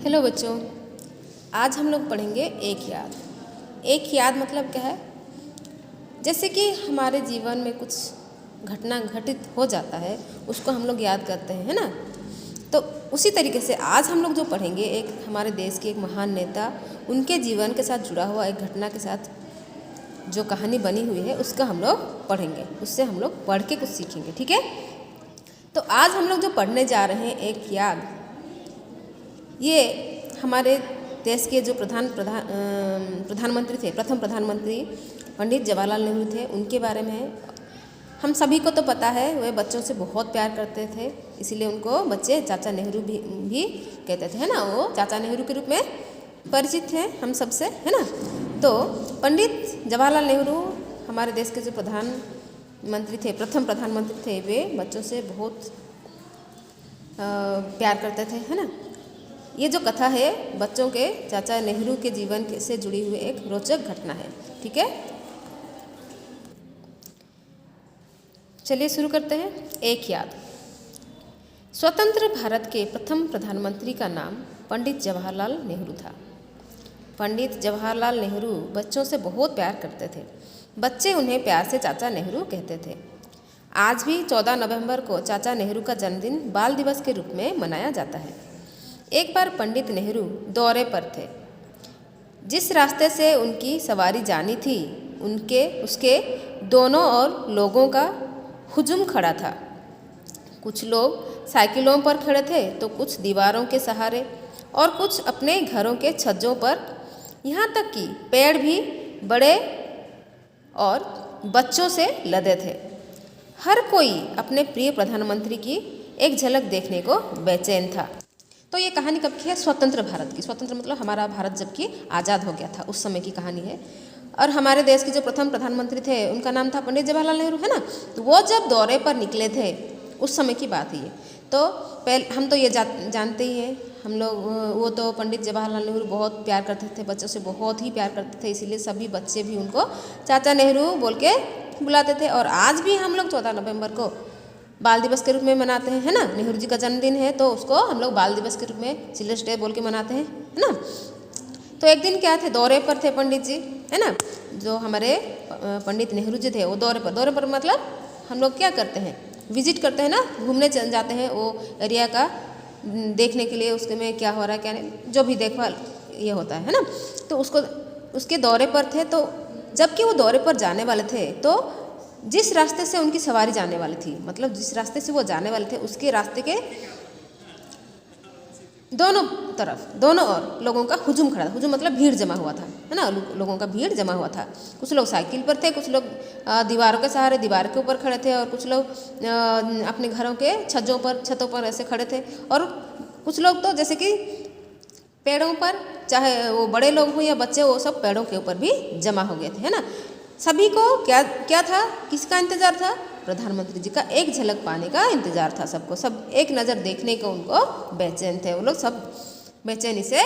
Hello बच्चों, आज हम लोग पढ़ेंगे एक याद। एक याद मतलब क्या है? जैसे कि हमारे जीवन में कुछ घटना घटित हो जाता है, उसको हम लोग याद करते हैं, है ना। तो उसी तरीके से आज हम लोग जो पढ़ेंगे, एक हमारे देश के एक महान नेता, उनके जीवन के साथ जुड़ा हुआ एक घटना के साथ जो कहानी बनी हुई है, उसका हम लोग पढ़ेंगे। उससे हम लोग पढ़ के कुछ सीखेंगे, ठीक है। तो आज हम लोग जो पढ़ने जा रहे हैं एक याद, ये हमारे देश के जो प्रधानमंत्री थे, प्रथम प्रधानमंत्री पंडित जवाहरलाल नेहरू थे, उनके बारे में है। हम सभी को तो पता है, वे बच्चों से बहुत प्यार करते थे, इसीलिए उनको बच्चे चाचा नेहरू भी कहते थे, है ना। वो चाचा नेहरू के रूप में परिचित हैं हम सबसे, है ना। तो पंडित जवाहरलाल नेहरू हमारे देश के जो प्रधानमंत्री थे, प्रथम प्रधानमंत्री थे, वे बच्चों से बहुत प्यार करते थे, है ना। ये जो कथा है बच्चों के चाचा नेहरू के जीवन से जुड़ी हुई एक रोचक घटना है, ठीक है। चलिए शुरू करते हैं। एक याद। स्वतंत्र भारत के प्रथम प्रधानमंत्री का नाम पंडित जवाहरलाल नेहरू था। पंडित जवाहरलाल नेहरू बच्चों से बहुत प्यार करते थे। बच्चे उन्हें प्यार से चाचा नेहरू कहते थे। आज भी 14 नवंबर को चाचा नेहरू का जन्मदिन बाल दिवस के रूप में मनाया जाता है। एक बार पंडित नेहरू दौरे पर थे। जिस रास्ते से उनकी सवारी जानी थी, उसके दोनों ओर लोगों का हुजूम खड़ा था। कुछ लोग साइकिलों पर खड़े थे, तो कुछ दीवारों के सहारे और कुछ अपने घरों के छज्जों पर। यहाँ तक कि पेड़ भी बड़े और बच्चों से लदे थे। हर कोई अपने प्रिय प्रधानमंत्री की एक झलक देखने को बेचैन था। तो ये कहानी कब की है? स्वतंत्र भारत की। स्वतंत्र मतलब हमारा भारत जबकि आज़ाद हो गया था, उस समय की कहानी है। और हमारे देश के जो प्रथम प्रधानमंत्री थे, उनका नाम था पंडित जवाहरलाल नेहरू, है ना। तो वो जब दौरे पर निकले थे, उस समय की बात है ये। तो पहले हम तो ये जानते ही हैं, हम लोग वो तो पंडित जवाहरलाल नेहरू बहुत प्यार करते थे, बच्चों से बहुत ही प्यार करते थे, इसीलिए सभी बच्चे भी उनको चाचा नेहरू बोल के बुलाते थे। और आज भी हम लोग 14 नवंबर को बाल दिवस के रूप में मनाते हैं, है ना। नेहरू जी का जन्मदिन है, तो उसको हम लोग बाल दिवस के रूप में चिल्ड्रंस डे बोल के मनाते हैं, है ना। तो एक दिन क्या थे, दौरे पर थे पंडित जी, है ना। जो हमारे पंडित नेहरू जी थे, वो दौरे पर मतलब हम लोग क्या करते हैं, विजिट करते हैं ना, घूमने चल जाते हैं वो एरिया का देखने के लिए, उसके में क्या हो रहा है क्या नहीं, जो भी देखभाल ये होता है ना। तो उसके दौरे पर थे। तो जबकि वो दौरे पर जाने वाले थे, तो जिस रास्ते से उनकी सवारी जाने वाली थी, मतलब जिस रास्ते से वो जाने वाले थे, उसके रास्ते के दोनों तरफ, दोनों ओर लोगों का हुजूम खड़ा था। हुजूम मतलब भीड़ जमा हुआ था, है ना। लोगों का भीड़ जमा हुआ था। कुछ लोग साइकिल पर थे, कुछ लोग दीवारों के सहारे दीवार के ऊपर खड़े थे, और कुछ लोग अपने घरों के छतों पर ऐसे खड़े थे। और कुछ लोग तो जैसे कि पेड़ों पर, चाहे वो बड़े लोग हो या बच्चे, वो सब पेड़ों के ऊपर भी जमा हो गए थे, है ना। सभी को क्या था, किसका इंतजार था? प्रधानमंत्री जी का एक झलक पाने का इंतजार था सबको। सब एक नज़र देखने को उनको बेचैन थे। वो लोग सब बेचैनी से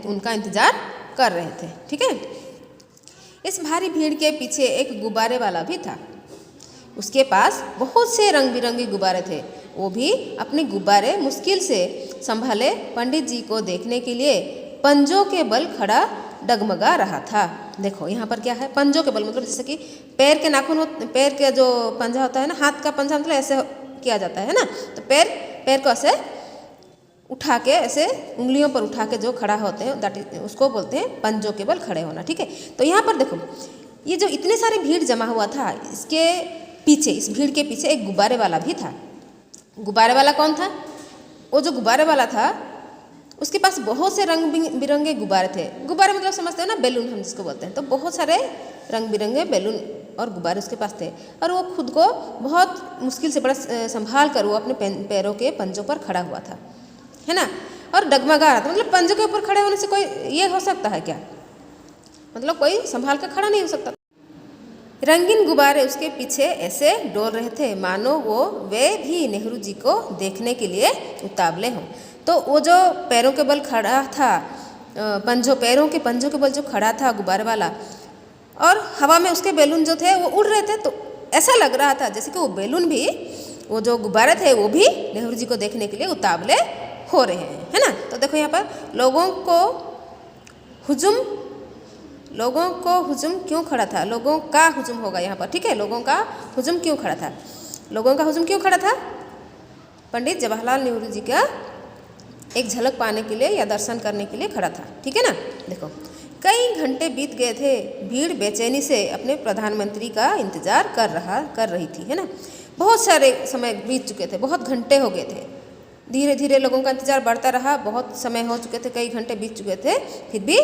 उनका इंतजार कर रहे थे, ठीक है। इस भारी भीड़ के पीछे एक गुब्बारे वाला भी था। उसके पास बहुत से रंग बिरंगे गुब्बारे थे। वो भी अपने गुब्बारे मुश्किल से संभाले पंडित जी को देखने के लिए पंजों के बल खड़ा डगमगा रहा था। देखो यहाँ पर क्या है, पंजों के बल मतलब जैसे कि पैर के नाखून पैर के जो पंजा होता है ना, हाथ का पंजा मतलब ऐसे किया जाता है ना। तो पैर को ऐसे उठा के, ऐसे उंगलियों पर उठा के जो खड़ा होते हैं, उसको बोलते हैं पंजों के बल खड़े होना, ठीक है। तो यहाँ पर देखो, ये जो इतने सारे भीड़ जमा हुआ था, इसके पीछे, इस भीड़ के पीछे एक गुब्बारे वाला भी था। गुब्बारे वाला कौन था? वो जो गुब्बारे वाला था, उसके पास बहुत से रंग बिरंगे गुब्बारे थे। गुब्बारे मतलब समझते हो ना, बैलून हम जिसको बोलते हैं। तो बहुत सारे रंग बिरंगे बैलून और गुब्बारे उसके पास थे। और वो खुद को बहुत मुश्किल से बड़ा संभाल कर वो अपने पैरों के पंजों पर खड़ा हुआ था, है ना। और डगमगा रहा था, मतलब पंजों के ऊपर खड़े होने से कोई ये हो सकता है क्या? मतलब कोई संभाल कर खड़ा नहीं हो सकता। रंगीन गुब्बारे उसके पीछे ऐसे डोल रहे थे, मानो वे भी नेहरू जी को देखने के लिए उतावले हों। तो वो जो पैरों के बल खड़ा था, पैरों के पंजों के बल जो खड़ा था गुब्बारे वाला, और हवा में उसके बैलून जो थे वो उड़ रहे थे। तो ऐसा लग रहा था जैसे कि वो बैलून भी, वो जो गुब्बारे थे, वो भी नेहरू जी को देखने के लिए उतावले हो रहे हैं, है ना। तो देखो यहाँ पर लोगों को हुजूम क्यों खड़ा था, लोगों का हुजूम होगा यहाँ पर, ठीक है। लोगों का हुजूम क्यों खड़ा था, लोगों का हुजूम क्यों खड़ा था, पंडित जवाहरलाल नेहरू जी का एक झलक पाने के लिए या दर्शन करने के लिए खड़ा था, ठीक है ना। देखो कई घंटे बीत गए थे, भीड़ बेचैनी से अपने प्रधानमंत्री का इंतजार कर रही थी, है ना। बहुत सारे समय बीत चुके थे, बहुत घंटे हो गए थे, धीरे धीरे लोगों का इंतजार बढ़ता रहा, बहुत समय हो चुके थे, कई घंटे बीत चुके थे, फिर भी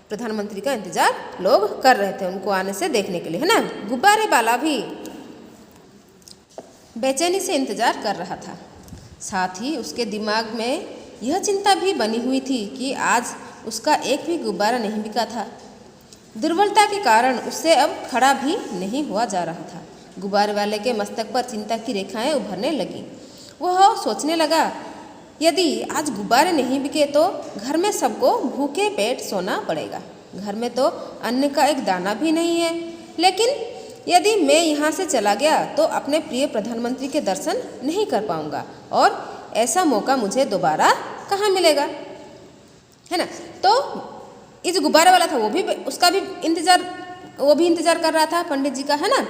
प्रधानमंत्री का इंतजार लोग कर रहे थे उनको आने से देखने के लिए, है ना। गुब्बारे वाला भी बेचैनी से इंतजार कर रहा था, साथ ही उसके दिमाग में यह चिंता भी बनी हुई थी कि आज उसका एक भी गुब्बारा नहीं बिका था। दुर्बलता के कारण उससे अब खड़ा भी नहीं हुआ जा रहा था। गुब्बारे वाले के मस्तक पर चिंता की रेखाएं उभरने लगीं। वह सोचने लगा, यदि आज गुब्बारे नहीं बिके तो घर में सबको भूखे पेट सोना पड़ेगा। घर में तो अन्न का एक दाना भी नहीं है, लेकिन यदि मैं यहाँ से चला गया तो अपने प्रिय प्रधानमंत्री के दर्शन नहीं कर पाऊँगा और ऐसा मौका मुझे दोबारा कहाँ मिलेगा, है ना। तो ये जो गुब्बारे वाला था वो भी इंतजार कर रहा था पंडित जी का, है ना।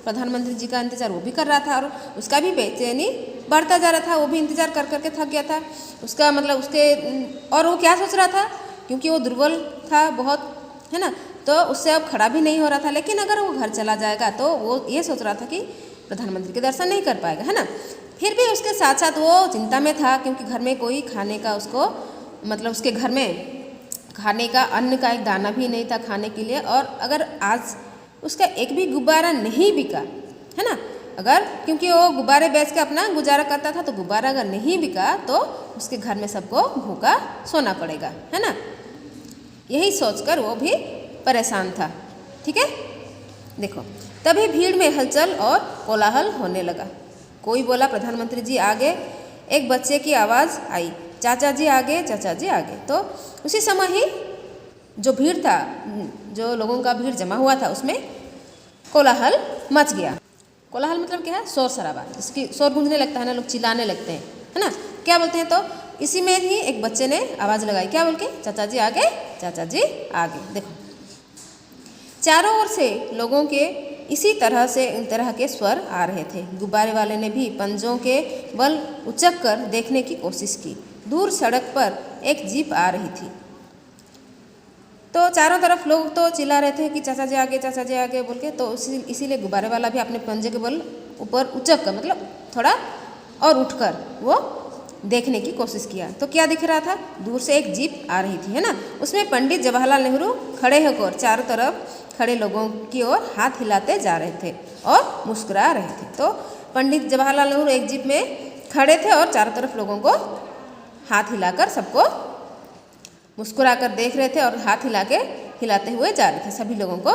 प्रधानमंत्री जी का इंतजार वो भी कर रहा था और उसका भी बेचैनी बढ़ता जा रहा था, वो भी इंतजार कर करके थक गया था। उसका मतलब और वो क्या सोच रहा था, क्योंकि वो दुर्बल था बहुत, है ना, तो उससे अब खड़ा भी नहीं हो रहा था। लेकिन अगर वो घर चला जाएगा तो वो ये सोच रहा था कि प्रधानमंत्री के दर्शन नहीं कर पाएगा, है ना। फिर भी उसके साथ साथ वो चिंता में था, क्योंकि घर में कोई खाने का उसके घर में खाने का अन्न का एक दाना भी नहीं था खाने के लिए। और अगर आज उसका एक भी गुब्बारा नहीं बिका, है ना, क्योंकि वो गुब्बारे बेच के अपना गुजारा करता था, तो गुब्बारा अगर नहीं बिका तो उसके घर में सबको भूखा सोना पड़ेगा, है ना। यही सोचकर वो भी परेशान था, ठीक है। देखो तभी भीड़ में हलचल और कोलाहल होने लगा। कोई बोला, प्रधानमंत्री जी आगे। एक बच्चे की आवाज़ आई, चाचा जी आगे, चाचा जी आगे। तो उसी समय ही जो भीड़ था, जो लोगों का भीड़ जमा हुआ था, उसमें कोलाहल मच गया। कोलाहल मतलब क्या है, शोर शराबा, जिसकी शोर गूंजने लगता है ना, लोग चिल्लाने लगते हैं, है ना। क्या बोलते हैं, तो इसी में ही एक बच्चे ने आवाज़ लगाई, क्या बोल के, चाचा जी आगे, चाचा जी आगे। देखो चारों ओर से लोगों के इसी तरह के स्वर आ रहे थे। गुब्बारे वाले ने भी पंजों के बल उचक कर देखने की कोशिश की। दूर सड़क पर एक जीप आ रही थी, तो चारों तरफ लोग तो चिल्ला रहे थे कि चाचा जी आगे, चाचा जी आगे बोल के। तो इसीलिए गुब्बारे वाला भी अपने पंजे के बल ऊपर उचक कर, मतलब थोड़ा और उठकर वो देखने की कोशिश किया। तो क्या दिख रहा था, दूर से एक जीप आ रही थी, है ना। उसमें पंडित जवाहरलाल नेहरू खड़े होकर चारों तरफ खड़े लोगों की ओर हाथ हिलाते जा रहे थे और मुस्कुरा रहे थे। तो पंडित जवाहरलाल नेहरू एक जीप में खड़े थे और चारों तरफ लोगों को हाथ हिलाकर सबको मुस्कुरा कर देख रहे थे और हाथ हिलाते हुए जा रहे थे। सभी लोगों को,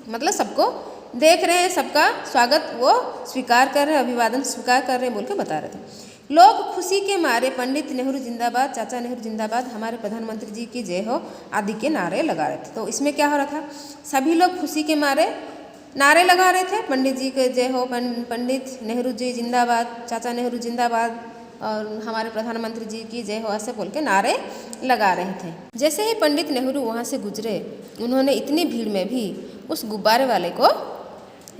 मतलब सबको देख रहे हैं, सबका स्वागत वो स्वीकार कर रहे हैं, अभिवादन स्वीकार कर रहे हैं बोल के बता रहे थे। लोग खुशी के मारे पंडित नेहरू जिंदाबाद, चाचा नेहरू जिंदाबाद, हमारे प्रधानमंत्री जी की जय हो आदि के नारे लगा रहे थे। तो इसमें क्या हो रहा था, सभी लोग खुशी के मारे नारे लगा रहे थे, पंडित जी के जय हो, पंडित नेहरू जी जिंदाबाद, चाचा नेहरू जिंदाबाद और हमारे प्रधानमंत्री जी की जय हो, ऐसे बोल के नारे लगा रहे थे। जैसे ही पंडित नेहरू वहाँ से गुजरे, उन्होंने इतनी भीड़ में भी उस गुब्बारे वाले को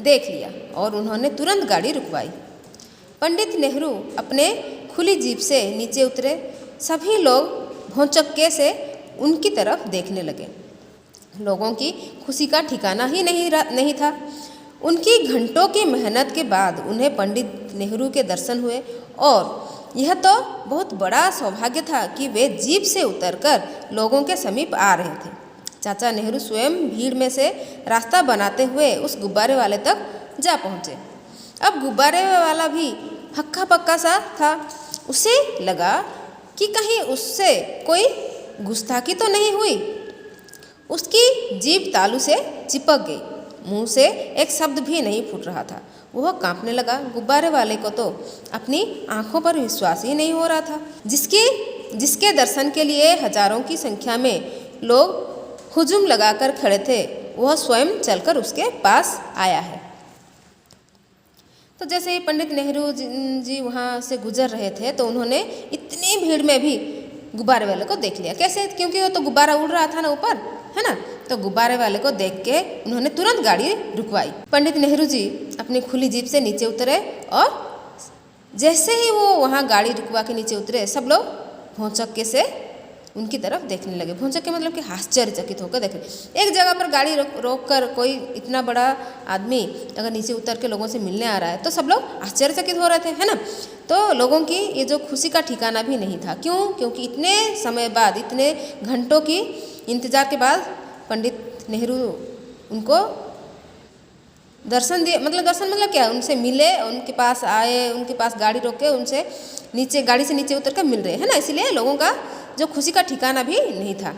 देख लिया और उन्होंने तुरंत गाड़ी रुकवाई। पंडित नेहरू अपने खुली जीप से नीचे उतरे। सभी लोग भौचक्के से उनकी तरफ देखने लगे। लोगों की खुशी का ठिकाना ही नहीं था। उनकी घंटों की मेहनत के बाद उन्हें पंडित नेहरू के दर्शन हुए और यह तो बहुत बड़ा सौभाग्य था कि वे जीप से उतरकर लोगों के समीप आ रहे थे। चाचा नेहरू स्वयं भीड़ में से रास्ता बनाते हुए उस गुब्बारे वाले तक जा पहुँचे। अब गुब्बारे वाला भी हक्का पक्का सा था। उसे लगा कि कहीं उससे कोई गुस्ताखी तो नहीं हुई। उसकी जीभ तालू से चिपक गई, मुंह से एक शब्द भी नहीं फूट रहा था। वह कांपने लगा। गुब्बारे वाले को तो अपनी आंखों पर विश्वास ही नहीं हो रहा था। जिसके दर्शन के लिए हजारों की संख्या में लोग हुजूम लगाकर खड़े थे, वह स्वयं चलकर उसके पास आया है। तो जैसे ही पंडित नेहरू जी वहाँ से गुजर रहे थे तो उन्होंने इतनी भीड़ में भी गुब्बारे वाले को देख लिया। कैसे? क्योंकि वो तो गुब्बारा उड़ रहा था ना ऊपर, है ना। तो गुब्बारे वाले को देख के उन्होंने तुरंत गाड़ी रुकवाई। पंडित नेहरू जी अपनी खुली जीप से नीचे उतरे और जैसे ही वो वहाँ गाड़ी रुकवा के नीचे उतरे, सब लोग भौचक्के से उनकी तरफ देखने लगे। भौचक्के मतलब कि आश्चर्यचकित होकर देखे। एक जगह पर गाड़ी रोक कर कोई इतना बड़ा आदमी अगर नीचे उतर के लोगों से मिलने आ रहा है तो सब लोग आश्चर्यचकित हो रहे थे, है ना। तो लोगों की ये जो खुशी का ठिकाना भी नहीं था। क्यों? क्योंकि इतने समय बाद, इतने घंटों की इंतजार के बाद पंडित नेहरू उनको दर्शन दिए। दर्शन मतलब क्या? उनसे मिले, उनके पास आए, उनके पास गाड़ी रोक के उनसे नीचे, गाड़ी से नीचे उतर कर मिल रहे हैं ना। इसलिए लोगों का जो खुशी का ठिकाना भी नहीं था।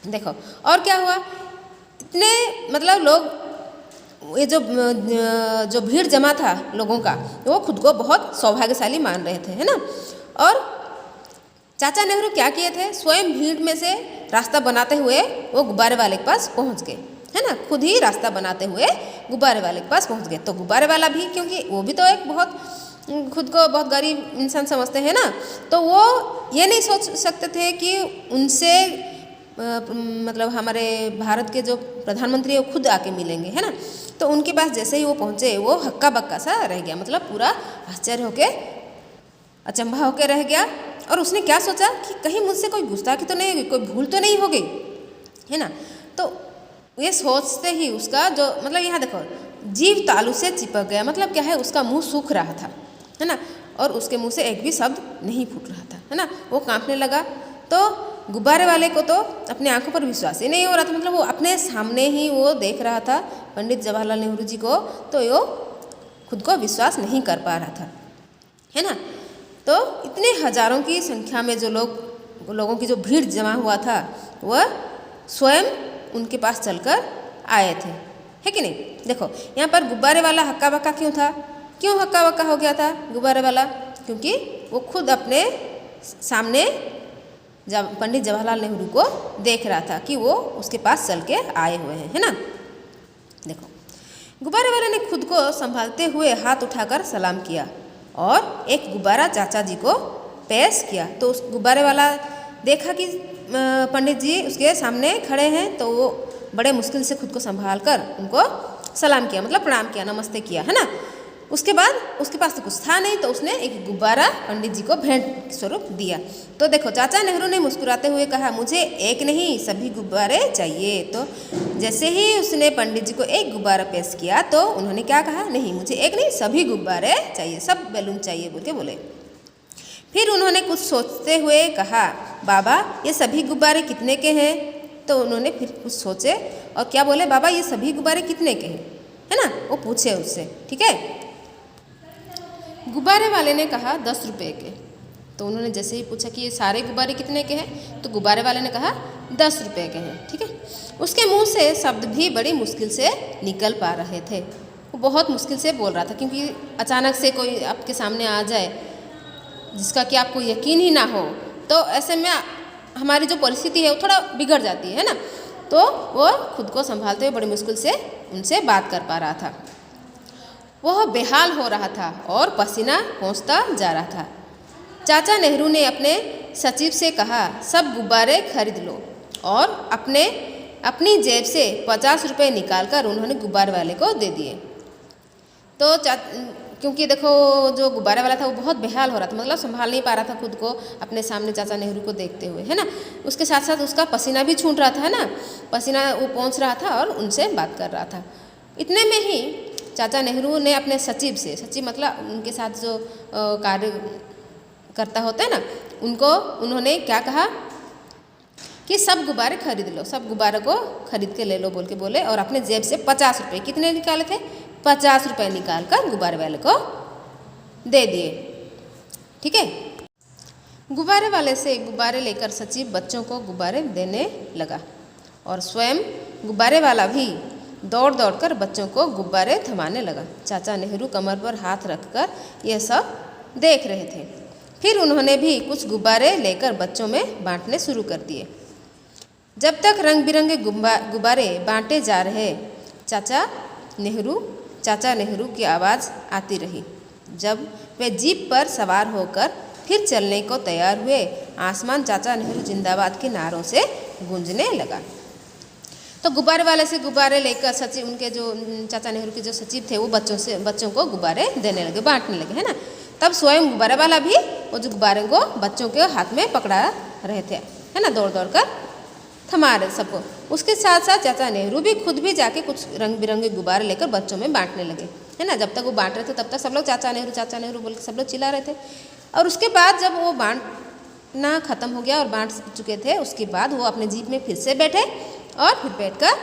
देखो और क्या हुआ, इतने लोग, ये जो भीड़ जमा था लोगों का, वो खुद को बहुत सौभाग्यशाली मान रहे थे, है ना। और चाचा नेहरू क्या किए थे? स्वयं भीड़ में से रास्ता बनाते हुए वो गुब्बारे वाले के पास पहुंच गए, है ना। खुद ही रास्ता बनाते हुए गुब्बारे वाले के पास पहुंच गए। तो गुब्बारे वाला भी, क्योंकि वो भी तो एक बहुत खुद को बहुत गरीब इंसान समझते हैं ना, तो वो ये नहीं सोच सकते थे कि उनसे हमारे भारत के जो प्रधानमंत्री है वो खुद आके मिलेंगे, है ना। तो उनके पास जैसे ही वो पहुँचे वो हक्का बक्का सा रह गया, पूरा आश्चर्य होके, अचंभा होके रह गया। और उसने क्या सोचा कि कहीं मुझसे कोई गुस्ताखी तो नहीं होगी, कोई भूल तो नहीं हो गई, है ना। तो ये सोचते ही उसका जो यहाँ देखो, जीभ तालू से चिपक गया। क्या है, उसका मुंह सूख रहा था, है ना। और उसके मुंह से एक भी शब्द नहीं फूट रहा था, है ना। वो कांपने लगा। तो गुब्बारे वाले को तो अपने आंखों पर विश्वास ही नहीं हो रहा था। वो अपने सामने ही वो देख रहा था पंडित जवाहरलाल नेहरू जी को, तो वो खुद को विश्वास नहीं कर पा रहा था, है ना। तो इतने हजारों की संख्या में जो लोगों की जो भीड़ जमा हुआ था, वह स्वयं उनके पास चलकर आए थे, है कि नहीं। देखो यहाँ पर गुब्बारे वाला हक्का बक्का क्यों था? क्यों हक्का बक्का हो गया था गुब्बारे वाला? क्योंकि वो खुद अपने सामने जब पंडित जवाहरलाल नेहरू को देख रहा था कि वो उसके पास चल के आए हुए हैं, है ना। देखो गुब्बारे वाले ने खुद को संभालते हुए हाथ उठाकर सलाम किया और एक गुब्बारा चाचा जी को पेश किया। तो उस गुब्बारे वाला देखा कि पंडित जी उसके सामने खड़े हैं, तो वो बड़े मुश्किल से खुद को संभाल कर उनको सलाम किया, प्रणाम किया, नमस्ते किया, है ना। उसके बाद उसके पास तो कुछ था नहीं, तो उसने एक गुब्बारा पंडित जी को भेंट स्वरूप दिया। तो देखो चाचा नेहरू ने मुस्कुराते हुए कहा, मुझे एक नहीं सभी गुब्बारे चाहिए। तो जैसे ही उसने पंडित जी को एक गुब्बारा पेश किया तो उन्होंने क्या कहा? नहीं, मुझे एक नहीं सभी गुब्बारे चाहिए, सब बैलून चाहिए बोल के बोले। फिर उन्होंने कुछ सोचते हुए कहा, बाबा ये सभी गुब्बारे कितने के हैं? तो उन्होंने फिर कुछ सोचे और क्या बोले, बाबा ये सभी गुब्बारे कितने के हैं, है ना। वो पूछे उससे, ठीक है। गुब्बारे वाले ने कहा 10 रुपये के। तो उन्होंने जैसे ही पूछा कि ये सारे गुब्बारे कितने के हैं, तो गुब्बारे वाले ने कहा 10 रुपये के हैं, ठीक है। उसके मुंह से शब्द भी बड़ी मुश्किल से निकल पा रहे थे। वो बहुत मुश्किल से बोल रहा था, क्योंकि अचानक से कोई आपके सामने आ जाए जिसका कि आपको यकीन ही ना हो, तो ऐसे में हमारी जो परिस्थिति है वो थोड़ा बिगड़ जाती है ना। तो वो खुद को संभालते हुए बड़ी मुश्किल से उनसे बात कर पा रहा था। वह बेहाल हो रहा था और पसीना पहुँचता जा रहा था। चाचा नेहरू ने अपने सचिव से कहा, सब गुब्बारे खरीद लो, और अपनी जेब से 50 रुपये निकालकर उन्होंने गुब्बारे वाले को दे दिए। तो क्योंकि देखो जो गुब्बारे वाला था वो बहुत बेहाल हो रहा था, संभाल नहीं पा रहा था खुद को अपने सामने चाचा नेहरू को देखते हुए, है ना। उसके साथ साथ उसका पसीना भी छूट रहा था, है ना। पसीना वो पहुँच रहा था और उनसे बात कर रहा था। इतने में ही चाचा नेहरू ने अपने सचिव से, सचिव उनके साथ जो कार्यकर्ता होते हैं ना, उन्होंने क्या कहा कि सब गुब्बारे खरीद लो, सब गुब्बारे को खरीद के ले लो बोल के बोले। और अपने जेब से 50 रुपये, कितने निकाले थे? 50 रुपये निकाल कर गुब्बारे वाले को दे दिए, ठीक है। गुब्बारे वाले से गुब्बारे लेकर सचिव बच्चों को गुब्बारे देने लगा और स्वयं गुब्बारे वाला भी दौड़ दौड़ कर बच्चों को गुब्बारे थमाने लगा। चाचा नेहरू कमर पर हाथ रखकर यह सब देख रहे थे। फिर उन्होंने भी कुछ गुब्बारे लेकर बच्चों में बांटने शुरू कर दिए। जब तक रंग बिरंगे गुब्बारे बांटे जा रहे, चाचा नेहरू चाचा नेहरू की आवाज़ आती रही। जब वे जीप पर सवार होकर फिर चलने को तैयार हुए, आसमान चाचा नेहरू जिंदाबाद के नारों से गूंजने लगा। तो गुब्बारे वाले से गुब्बारे लेकर सचिव, उनके जो चाचा नेहरू के जो सचिव थे, वो बच्चों को गुब्बारे देने लगे, बांटने लगे, है ना। तब स्वयं गुब्बारे वाला भी वो जो गुब्बारे को बच्चों के हाथ में पकड़ा रहे थे, है ना, दौड़ दौड़ कर थमा रहे सबको। उसके साथ साथ चाचा नेहरू भी खुद भी जाके कुछ रंग बिरंगे गुब्बारे लेकर बच्चों में बांटने लगे, है ना। जब तक वो बांट रहे थे तब तक सब लोग चाचा नेहरू बोल के सब लोग चिल्ला रहे थे। और उसके बाद जब वो बांटना ख़त्म हो गया और बांट चुके थे, उसके बाद वो अपने जीप में फिर से बैठे और फिर बैठकर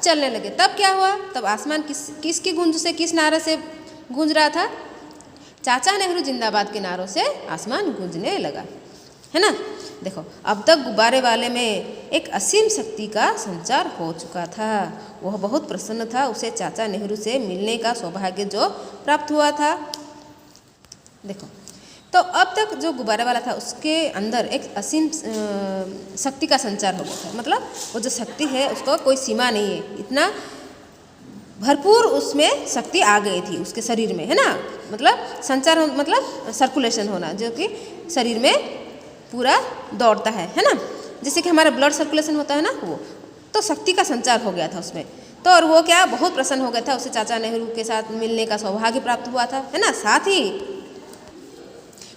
चलने लगे। तब क्या हुआ, तब आसमान किसकी गूंज से, किस नारे से गूंज रहा था? चाचा नेहरू जिंदाबाद के नारों से आसमान गूंजने लगा, है ना। देखो, अब तक गुब्बारे वाले में एक असीम शक्ति का संचार हो चुका था। वह बहुत प्रसन्न था, उसे चाचा नेहरू से मिलने का सौभाग्य जो प्राप्त हुआ था। देखो, तो अब तक जो गुब्बारे वाला था उसके अंदर एक असीम शक्ति का संचार हो गया था। मतलब वो जो शक्ति है उसको कोई सीमा नहीं है, इतना भरपूर उसमें शक्ति आ गई थी उसके शरीर में, है ना। मतलब संचार मतलब सर्कुलेशन होना, जो कि शरीर में पूरा दौड़ता है ना। जैसे कि हमारा ब्लड सर्कुलेशन होता है ना, वो तो शक्ति का संचार हो गया था उसमें। तो और वो क्या, बहुत प्रसन्न हो गया था, उसे चाचा नेहरू के साथ मिलने का सौभाग्य प्राप्त हुआ था, है ना। साथ ही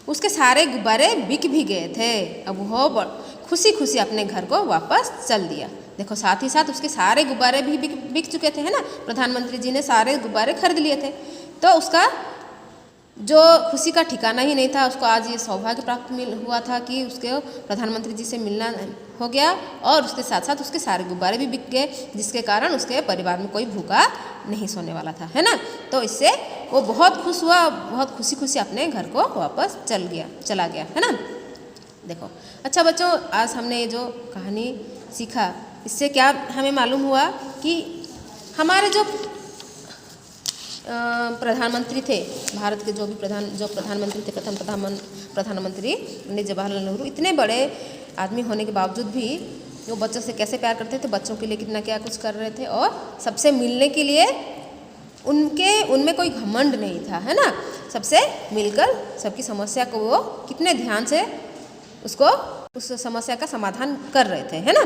उसके सारे गुब्बारे बिक भी गए थे। अब वो खुशी खुशी अपने घर को वापस चल दिया। देखो, साथ ही साथ उसके सारे गुब्बारे भी बिक चुके थे, है ना। प्रधानमंत्री जी ने सारे गुब्बारे खरीद लिए थे। तो उसका जो खुशी का ठिकाना ही नहीं था। उसको आज ये सौभाग्य प्राप्त हुआ था कि उसके प्रधानमंत्री जी से मिलना हो गया, और उसके साथ साथ उसके सारे गुब्बारे भी बिक गए, जिसके कारण उसके परिवार में कोई भूखा नहीं सोने वाला था, है ना। तो इससे वो बहुत खुश हुआ, बहुत खुशी खुशी अपने घर को वापस चला गया, है ना। देखो, अच्छा बच्चों, आज हमने ये जो कहानी सीखा, इससे क्या हमें मालूम हुआ कि हमारे जो प्रधानमंत्री थे, भारत के जो प्रधानमंत्री थे, प्रथम प्रधानमंत्री पंडित जवाहरलाल नेहरू, इतने बड़े आदमी होने के बावजूद भी वो बच्चों से कैसे प्यार करते थे, बच्चों के लिए कितना क्या कुछ कर रहे थे, और सबसे मिलने के लिए उनमें कोई घमंड नहीं था, है ना। सबसे मिलकर सबकी समस्या को वो कितने ध्यान से उस समस्या का समाधान कर रहे थे, है ना।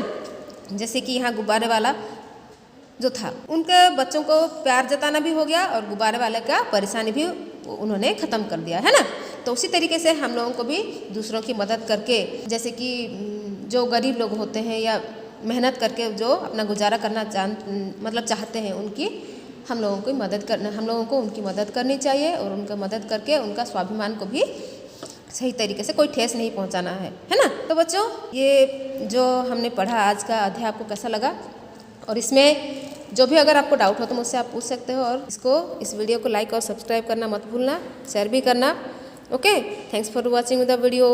जैसे कि यहाँ गुब्बारे वाला जो था, उनके बच्चों को प्यार जताना भी हो गया और गुब्बारे वाले का परेशानी भी उन्होंने ख़त्म कर दिया, है ना। तो उसी तरीके से हम लोगों को भी दूसरों की मदद करके, जैसे कि जो गरीब लोग होते हैं या मेहनत करके जो अपना गुजारा करना चाहते हैं, हम लोगों को उनकी मदद करनी चाहिए, और उनका मदद करके उनका स्वाभिमान को भी सही तरीके से कोई ठेस नहीं पहुंचाना है ना। तो बच्चों, ये जो हमने पढ़ा आज का अध्याय आपको कैसा लगा, और इसमें जो भी अगर आपको डाउट हो तो मुझसे आप पूछ सकते हो, और इस वीडियो को लाइक और सब्सक्राइब करना मत भूलना, शेयर भी करना। Okay, thanks for watching the video.